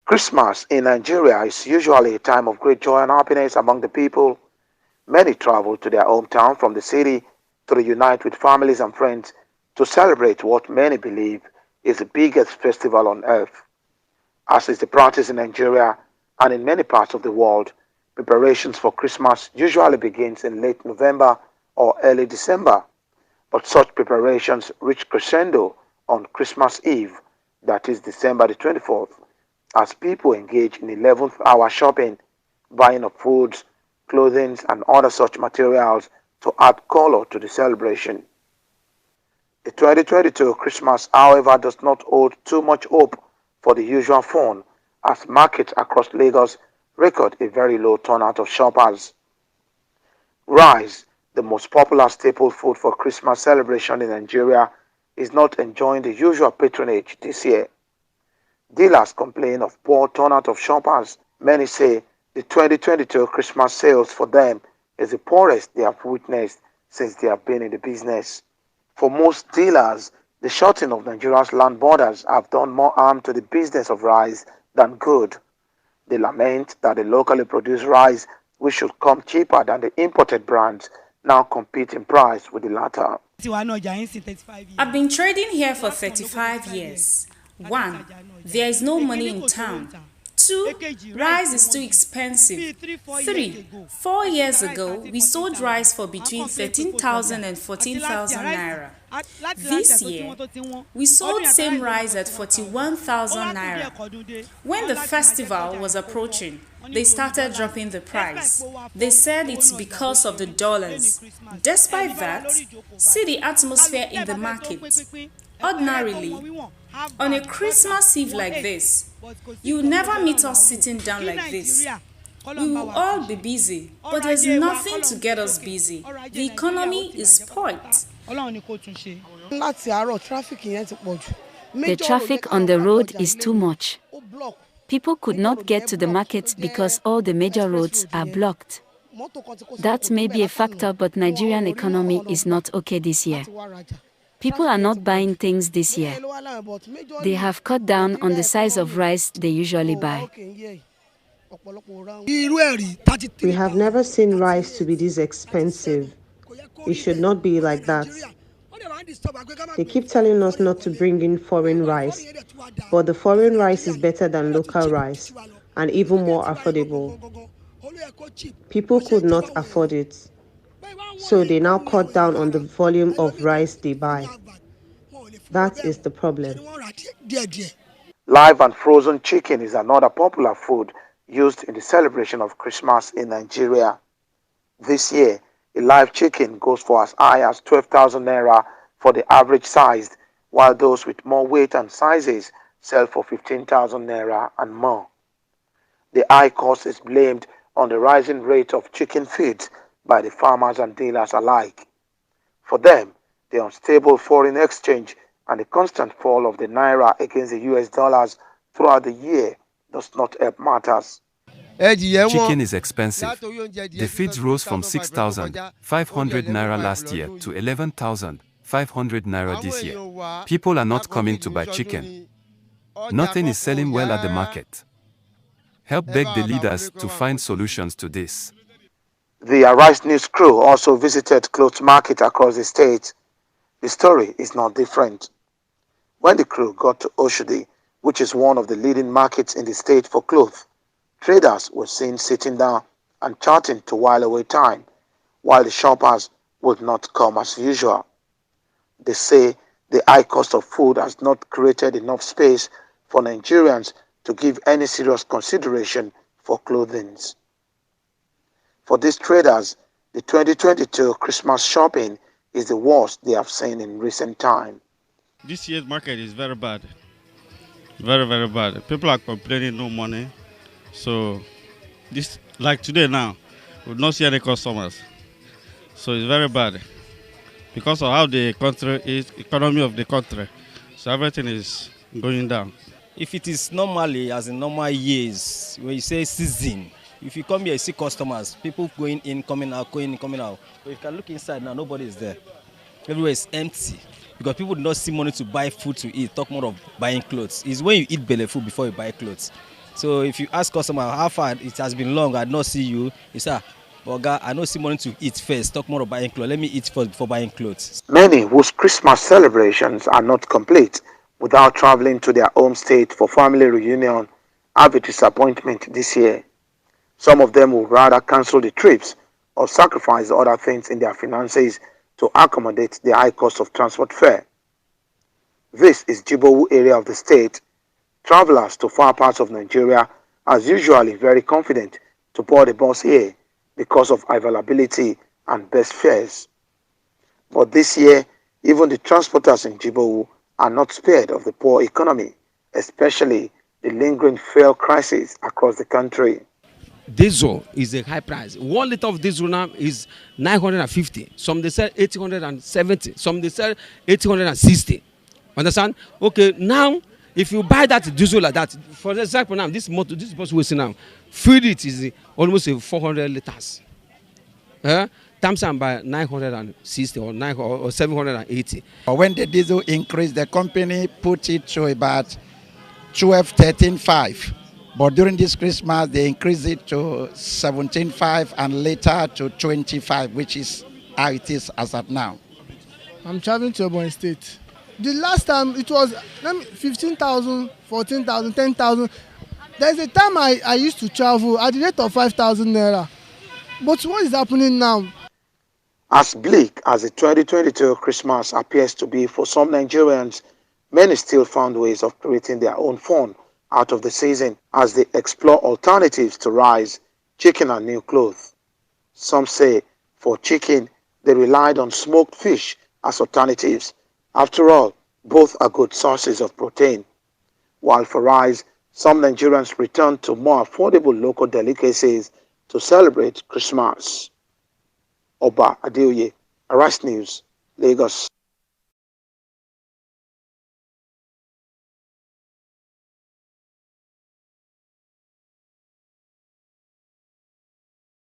Christmas in Nigeria is usually a time of great joy and happiness among the people. Many travel to their hometown from the city to reunite with families and friends to celebrate what many believe is the biggest festival on earth. As is the practice in Nigeria and in many parts of the world, preparations for Christmas usually begins in late November or early December, but such preparations reach crescendo on Christmas Eve, that is December the 24th, as people engage in 11th hour shopping, buying of foods, clothing, and other such materials to add color to the celebration. The 2022 Christmas, however, does not hold too much hope for the usual fun, as markets across Lagos record a very low turnout of shoppers. Rice, the most popular staple food for Christmas celebration in Nigeria, is not enjoying the usual patronage this year. Dealers complain of poor turnout of shoppers. Many say the 2022 Christmas sales for them is the poorest they have witnessed since they have been in the business. For most dealers, the shutting of Nigeria's land borders have done more harm to the business of rice than good. They lament that the locally produced rice, which should come cheaper than the imported brands, now compete in price with the latter. I've been trading here for 35 years. 1. There is no money in town. 2. Rice is too expensive. 3. 4 years ago, we sold rice for between 13,000 and 14,000 naira. This year, we sold same rice at 41,000 naira. When the festival was approaching, they started dropping the price. They said it's because of the dollars. Despite that, see the atmosphere in the market. Ordinarily, on a Christmas Eve like this, you will never meet us sitting down like this. We will all be busy, but there's nothing to get us busy. The economy is spoilt. The traffic on the road is too much. People could not get to the markets because all the major roads are blocked. That may be a factor, but Nigerian economy is not okay this year. People are not buying things this year. They have cut down on the size of rice they usually buy. We have never seen rice to be this expensive. It should not be like that. They keep telling us not to bring in foreign rice, but the foreign rice is better than local rice and even more affordable. People could not afford it, so they now cut down on the volume of rice they buy. That is the problem. Live and frozen chicken is another popular food used in the celebration of Christmas in Nigeria. This year, a live chicken goes for as high as 12,000 naira for the average size, while those with more weight and sizes sell for 15,000 naira and more. The high cost is blamed on the rising rate of chicken feeds by the farmers and dealers alike. For them, the unstable foreign exchange and the constant fall of the naira against the US dollars throughout the year does not help matters. Chicken is expensive. The feeds rose from 6,500 naira last year to 11,500 naira this year. People are not coming to buy chicken. Nothing is selling well at the market. Help beg the leaders to find solutions to this. The Arise News crew also visited clothes market across the state. The story is not different. When the crew got to Oshodi, which is one of the leading markets in the state for clothes, traders were seen sitting down and chatting to while away time, while the shoppers would not come as usual. They say the high cost of food has not created enough space for Nigerians to give any serious consideration for clothing. For these traders, the 2022 Christmas shopping is the worst they have seen in recent time. This year's market is very bad. Very, very bad. People are complaining no money. So, this like today now, we will not see any customers. So it's very bad because of how the country is, economy of the country. So everything is going down. If it is normally, as in normal years, when you say season, if you come here, you see customers, people going in, coming out, going in, coming out. But you can look inside now, nobody is there. Everywhere is empty because people do not see money to buy food to eat. Talk more of buying clothes. It's when you eat belly food before you buy clothes. So if you ask customer how far it has been long, I not see you, you say, Oga, I don't see money to eat first. Talk more about buying clothes. Let me eat first before buying clothes. Many whose Christmas celebrations are not complete without traveling to their home state for family reunion have a disappointment this year. Some of them would rather cancel the trips or sacrifice other things in their finances to accommodate the high cost of transport fare. This is Jibowu area of the state. Travelers to far parts of Nigeria are usually very confident to board a bus here because of availability and best fares. But this year, even the transporters in Jibowu are not spared of the poor economy, especially the lingering fuel crisis across the country. Diesel is a high price. 1 liter of diesel now is 950. Some they sell 870. Some they sell 860. Understand? Okay, now if you buy that diesel like that, for example, now this bus we see now, feed it is almost 400 liters. Times by 960 or 780. When the diesel increased, the company put it to about 12, 13.5. But during this Christmas, they increased it to 17.5 and later to 25, which is how it is as of now. I'm traveling to Ebonyi State. The last time it was 15,000, 14,000, 10,000. There's a time I used to travel at the rate of 5,000 naira. But what is happening now? As bleak as the 2022 Christmas appears to be for some Nigerians, many still found ways of creating their own fun out of the season as they explore alternatives to rice, chicken and new clothes. Some say for chicken, they relied on smoked fish as alternatives. After all, both are good sources of protein. While for rice, some Nigerians returned to more affordable local delicacies to celebrate Christmas. Oba Adeoye, Arise News, Lagos.